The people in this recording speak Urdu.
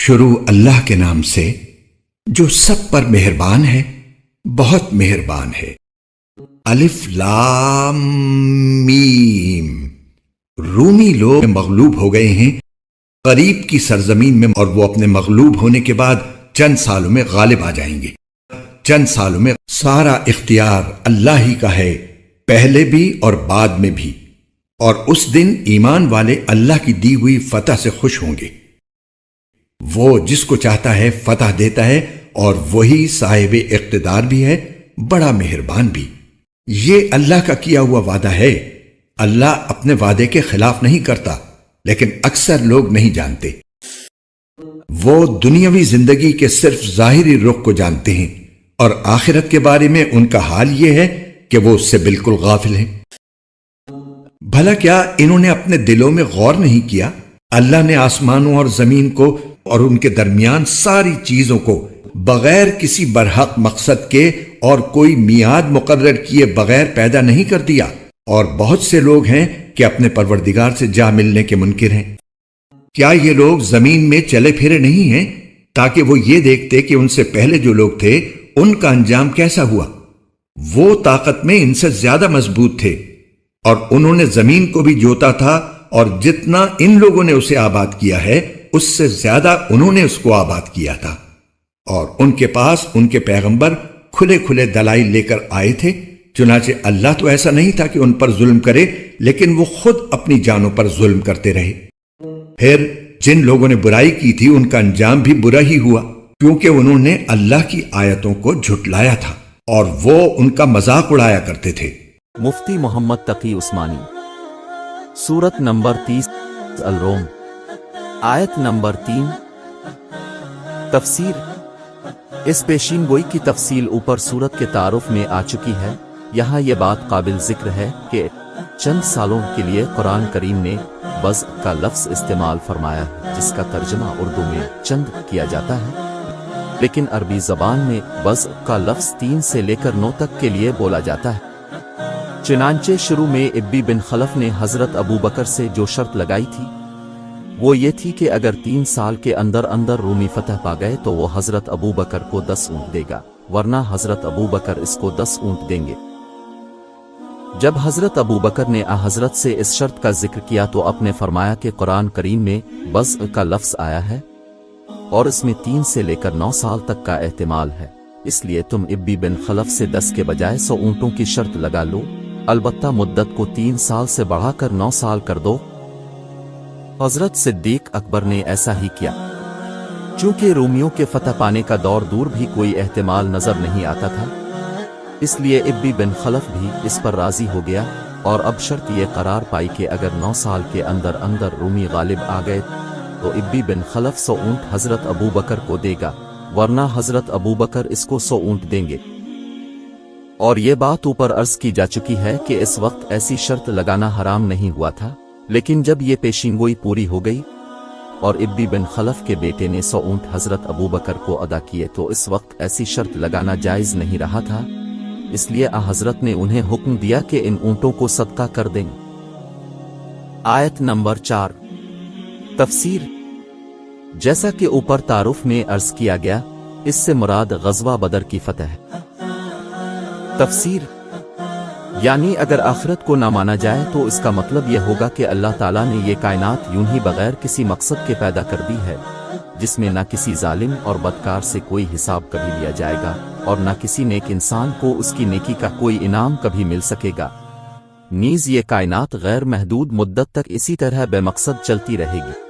شروع اللہ کے نام سے جو سب پر مہربان ہے، بہت مہربان ہے۔ الف لام میم۔ رومی لوگ مغلوب ہو گئے ہیں قریب کی سرزمین میں، اور وہ اپنے مغلوب ہونے کے بعد چند سالوں میں غالب آ جائیں گے۔ چند سالوں میں سارا اختیار اللہ ہی کا ہے، پہلے بھی اور بعد میں بھی، اور اس دن ایمان والے اللہ کی دی ہوئی فتح سے خوش ہوں گے۔ وہ جس کو چاہتا ہے فتح دیتا ہے، اور وہی صاحب اقتدار بھی ہے، بڑا مہربان بھی۔ یہ اللہ کا کیا ہوا وعدہ ہے۔ اللہ اپنے وعدے کے خلاف نہیں کرتا، لیکن اکثر لوگ نہیں جانتے۔ وہ دنیاوی زندگی کے صرف ظاہری رخ کو جانتے ہیں، اور آخرت کے بارے میں ان کا حال یہ ہے کہ وہ اس سے بالکل غافل ہیں۔ بھلا کیا انہوں نے اپنے دلوں میں غور نہیں کیا؟ اللہ نے آسمانوں اور زمین کو اور ان کے درمیان ساری چیزوں کو بغیر کسی برحق مقصد کے اور کوئی میعاد مقرر کیے بغیر پیدا نہیں کر دیا، اور بہت سے لوگ ہیں کہ اپنے پروردگار سے جا ملنے کے منکر ہیں۔ کیا یہ لوگ زمین میں چلے پھرے نہیں ہیں تاکہ وہ یہ دیکھتے کہ ان سے پہلے جو لوگ تھے ان کا انجام کیسا ہوا؟ وہ طاقت میں ان سے زیادہ مضبوط تھے، اور انہوں نے زمین کو بھی جوتا تھا، اور جتنا ان لوگوں نے اسے آباد کیا ہے اس سے زیادہ انہوں نے اس کو آباد کیا تھا۔ اور ان کے پاس ان کے پیغمبر کھلے کھلے دلائل لے کر آئے تھے، چنانچہ اللہ تو ایسا نہیں تھا کہ ان پر ظلم کرے، لیکن وہ خود اپنی جانوں پر ظلم کرتے رہے۔ پھر جن لوگوں نے برائی کی تھی ان کا انجام بھی برا ہی ہوا، کیونکہ انہوں نے اللہ کی آیتوں کو جھٹلایا تھا، اور وہ ان کا مذاق اڑایا کرتے تھے۔ مفتی محمد تقی عثمانی۔ سورت نمبر 30 الروم، آیت نمبر 3۔ تفسیر۔ اس پیشین گوئی کی تفصیل اوپر سورت کے تعارف میں آ چکی ہے۔ یہاں یہ بات قابل ذکر ہے کہ چند سالوں کے لیے قرآن کریم نے بز کا لفظ استعمال فرمایا ہے، جس کا ترجمہ اردو میں چند کیا جاتا ہے، لیکن عربی زبان میں بز کا لفظ 3 سے لے کر 9 تک کے لیے بولا جاتا ہے۔ چنانچہ شروع میں ابی بن خلف نے حضرت ابو بکر سے جو شرط لگائی تھی وہ یہ تھی کہ اگر 3 سال کے اندر رومی فتح پا گئے تو وہ حضرت ابو بکر کو 10 اونٹ دے گا، ورنہ حضرت ابو بکر اس کو 10 اونٹ دیں گے۔ جب حضرت ابو بکر نے حضرت سے اس شرط کا ذکر کیا تو آپ نے فرمایا کہ قرآن کریم میں بز کا لفظ آیا ہے، اور اس میں 3 سے لے کر 9 سال تک کا احتمال ہے، اس لیے تم ابی بن خلف سے 10 کے بجائے 100 اونٹوں کی شرط لگا لو، البتہ مدت کو 3 سال سے بڑھا کر 9 سال کر دو۔ حضرت صدیق اکبر نے ایسا ہی کیا۔ چونکہ رومیوں کے فتح پانے کا دور دور بھی کوئی احتمال نظر نہیں آتا تھا، اس لیے ابی بن خلف بھی اس پر راضی ہو گیا، اور اب شرط یہ قرار پائی کہ اگر 9 سال کے اندر رومی غالب آ گئے تو ابی بن خلف 100 اونٹ حضرت ابو بکر کو دے گا، ورنہ حضرت ابو بکر اس کو 100 اونٹ دیں گے۔ اور یہ بات اوپر عرض کی جا چکی ہے کہ اس وقت ایسی شرط لگانا حرام نہیں ہوا تھا، لیکن جب یہ پیشین گوئی پوری ہو گئی اور ابی بن خلف کے بیٹے نے 100 اونٹ حضرت ابو بکر کو ادا کیے تو اس وقت ایسی شرط لگانا جائز نہیں رہا تھا، اس لیے حضرت نے انہیں حکم دیا کہ ان اونٹوں کو صدقہ کر دیں۔ آیت نمبر 4۔ تفسیر۔ جیسا کہ اوپر تعارف میں عرض کیا گیا، اس سے مراد غزوہ بدر کی فتح ہے۔ تفسیر۔ یعنی اگر آخرت کو نہ مانا جائے تو اس کا مطلب یہ ہوگا کہ اللہ تعالیٰ نے یہ کائنات یوں ہی بغیر کسی مقصد کے پیدا کر دی ہے، جس میں نہ کسی ظالم اور بدکار سے کوئی حساب کبھی لیا جائے گا، اور نہ کسی نیک انسان کو اس کی نیکی کا کوئی انعام کبھی مل سکے گا، نیز یہ کائنات غیر محدود مدت تک اسی طرح بے مقصد چلتی رہے گی۔